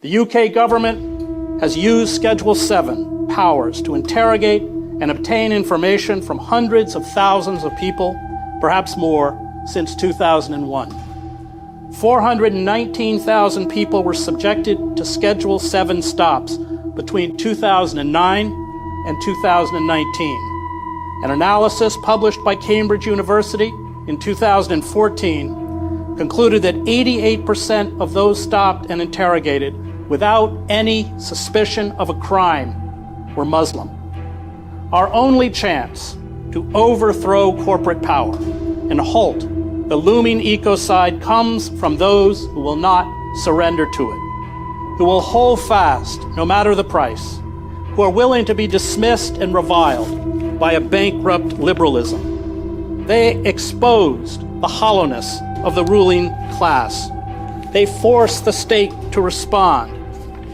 The UK government has used Schedule 7 powers to interrogate and obtain information from hundreds of thousands of people, perhaps more, since 2001. 419,000 people were subjected to Schedule 7 stops between 2009 and 2019. An analysis published by Cambridge University in 2014 concluded that 88% of those stopped and interrogated without any suspicion of a crime were Muslim. Our only chance to overthrow corporate power and halt the looming ecocide comes from those who will not surrender to it, who will hold fast no matter the price, who are willing to be dismissed and reviled by a bankrupt liberalism. They exposed the hollowness of the ruling class. They forced the state to respond,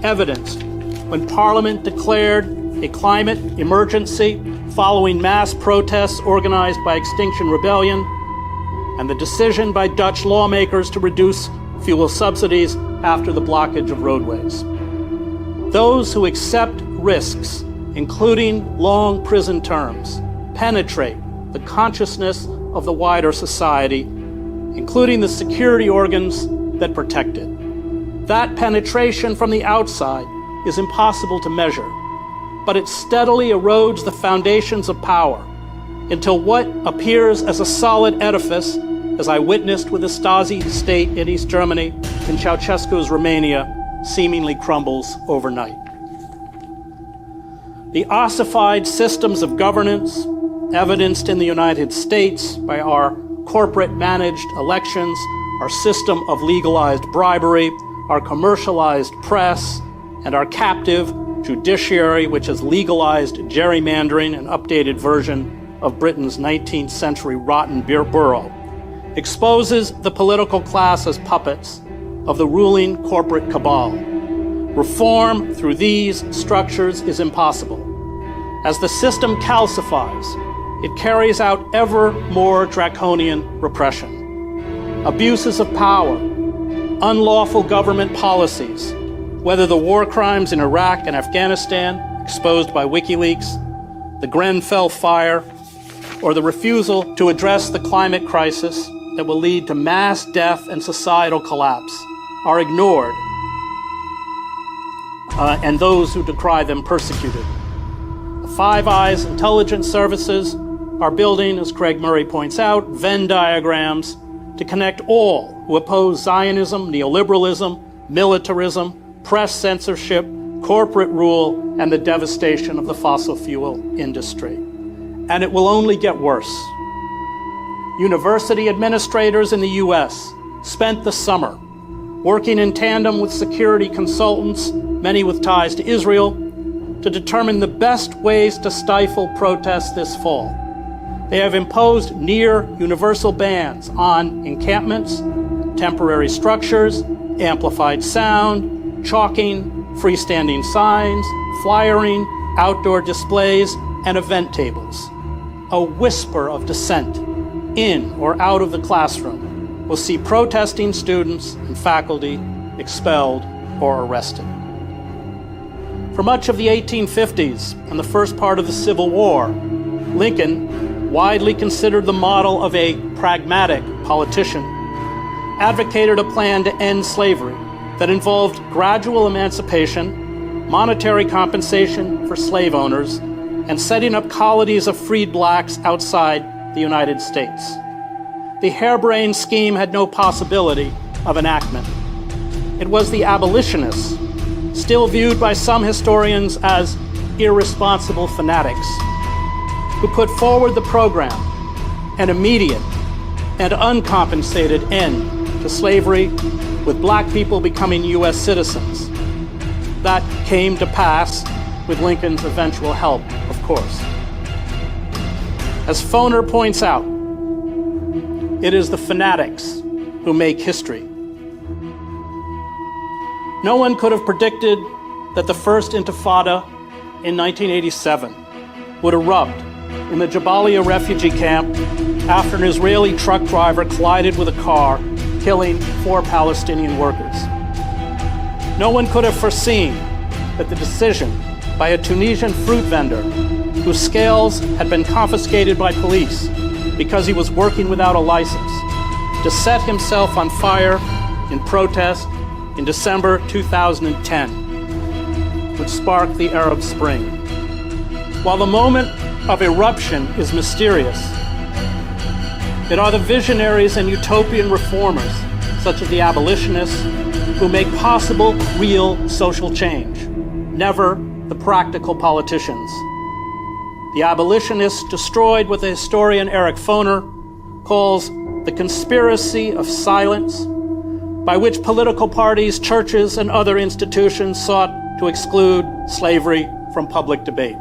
evidenced when Parliament declared a climate emergency following mass protests organized by Extinction Rebellion, and the decision by Dutch lawmakers to reduce fuel subsidies after the blockage of roadways. Those who accept risks, including long prison terms, penetrate the consciousness of the wider society, including the security organs that protect it. That penetration from the outside is impossible to measure, but it steadily erodes the foundations of power until what appears as a solid edifice, as I witnessed with the Stasi state in East Germany and Ceausescu's Romania, seemingly crumbles overnight. The ossified systems of governance, evidenced in the United States by our corporate-managed elections, our system of legalized bribery, our commercialized press, and our captive judiciary, which has legalized gerrymandering, an updated version of Britain's 19th century rotten borough, exposes the political class as puppets of the ruling corporate cabal. Reform through these structures is impossible. As the system calcifies, it carries out ever more draconian repression. Abuses of power, unlawful government policies, whether the war crimes in Iraq and Afghanistan, exposed by WikiLeaks, the Grenfell fire, or the refusal to address the climate crisis that will lead to mass death and societal collapse, are ignored, and those who decry them persecuted. The Five Eyes intelligence services are building, as Craig Murray points out, Venn diagrams to connect all who oppose Zionism, neoliberalism, militarism, press censorship, corporate rule, and the devastation of the fossil fuel industry. And it will only get worse. University administrators in the US spent the summer working in tandem with security consultants, many with ties to Israel, to determine the best ways to stifle protests this fall. They have imposed near universal bans on encampments, temporary structures, amplified sound, chalking, freestanding signs, flyering, outdoor displays, and event tables. A whisper of dissent in or out of the classroom will see protesting students and faculty expelled or arrested. For much of the 1850s and the first part of the Civil War, Lincoln, widely considered the model of a pragmatic politician, advocated a plan to end slavery that involved gradual emancipation, monetary compensation for slave owners, and setting up colonies of freed blacks outside the United States. The harebrained scheme had no possibility of enactment. It was the abolitionists, still viewed by some historians as irresponsible fanatics, who put forward the program, an immediate and uncompensated end to slavery, with black people becoming U.S. citizens. That came to pass with Lincoln's eventual help, of course. As Foner points out, it is the fanatics who make history. No one could have predicted that the First Intifada in 1987 would erupt in the Jabalia refugee camp after an Israeli truck driver collided with a car, killing 4 Palestinian workers. No one could have foreseen that the decision by a Tunisian fruit vendor, whose scales had been confiscated by police because he was working without a license, to set himself on fire in protest in December 2010 would spark the Arab Spring. While the moment of eruption is mysterious, it are the visionaries and utopian reformers, such as the abolitionists, who make possible real social change, never the practical politicians. The abolitionists destroyed what the historian Eric Foner calls the conspiracy of silence, by which political parties, churches, and other institutions sought to exclude slavery from public debate.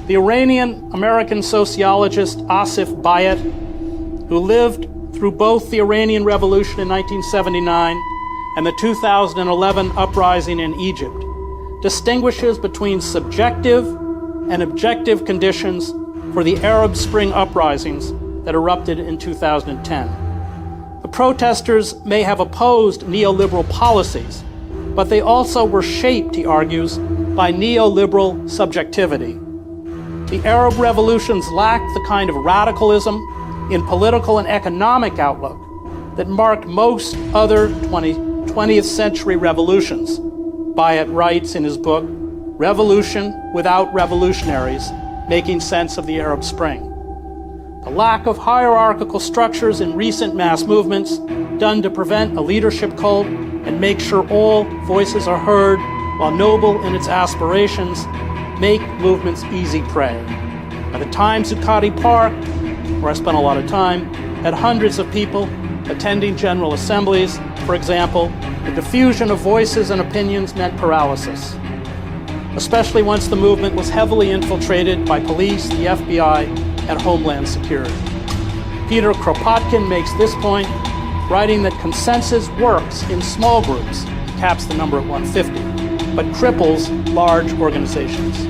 The Iranian-American sociologist Asif Bayat, who lived through both the Iranian Revolution in 1979 and the 2011 uprising in Egypt, distinguishes between subjective and objective conditions for the Arab Spring uprisings that erupted in 2010. The protesters may have opposed neoliberal policies, but they also were shaped, he argues, by neoliberal subjectivity. The Arab revolutions lacked the kind of radicalism in political and economic outlook that marked most other 20th century revolutions. Bayat writes in his book, Revolution Without Revolutionaries, Making Sense of the Arab Spring. The lack of hierarchical structures in recent mass movements done to prevent a leadership cult and make sure all voices are heard while noble in its aspirations make movements easy prey. By the time Zuccotti Park, where I spent a lot of time, had hundreds of people attending general assemblies, for example, the diffusion of voices and opinions meant paralysis, especially once the movement was heavily infiltrated by police, the FBI, and Homeland Security. Peter Kropotkin makes this point, writing that consensus works in small groups, caps the number at 150, but cripples large organizations.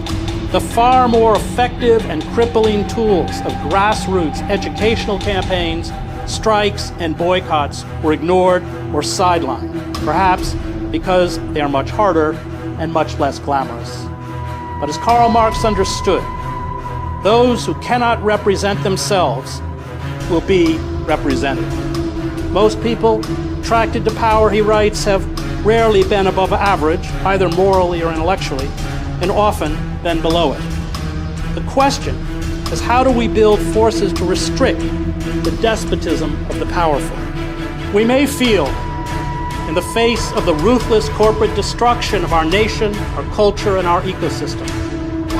The far more effective and crippling tools of grassroots educational campaigns, strikes, and boycotts were ignored or sidelined, perhaps because they are much harder and much less glamorous. But as Karl Marx understood, those who cannot represent themselves will be represented. Most people attracted to power, he writes, have rarely been above average, either morally or intellectually, and often been below it. The question is, how do we build forces to restrict the despotism of the powerful? We may feel, in the face of the ruthless corporate destruction of our nation, our culture, and our ecosystem,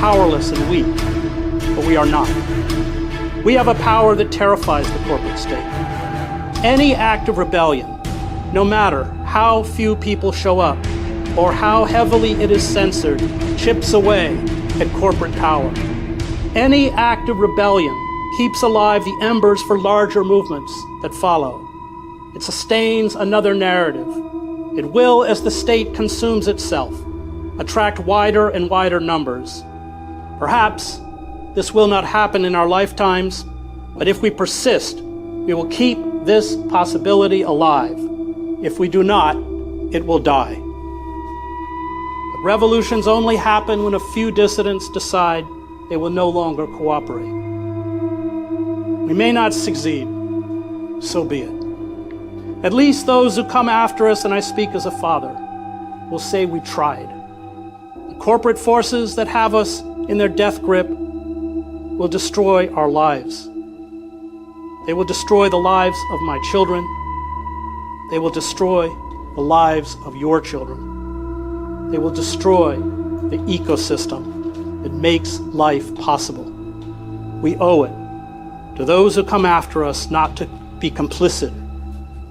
powerless and weak, but we are not. We have a power that terrifies the corporate state. Any act of rebellion, no matter how few people show up or how heavily it is censored, chips away at corporate power. Any act of rebellion keeps alive the embers for larger movements that follow. It sustains another narrative. It will, as the state consumes itself, attract wider and wider numbers. Perhaps this will not happen in our lifetimes, but if we persist, we will keep this possibility alive. If we do not, it will die. But revolutions only happen when a few dissidents decide they will no longer cooperate. We may not succeed, so be it. At least those who come after us, and I speak as a father, will say we tried. The corporate forces that have us in their death grip will destroy our lives. They will destroy the lives of my children. They will destroy the lives of your children. They will destroy the ecosystem that makes life possible. We owe it to those who come after us not to be complicit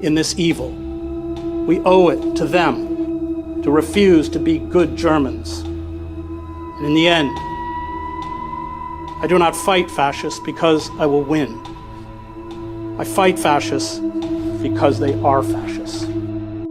in this evil. We owe it to them to refuse to be good Germans. And in the end, I do not fight fascists because I will win. I fight fascists because they are fascists.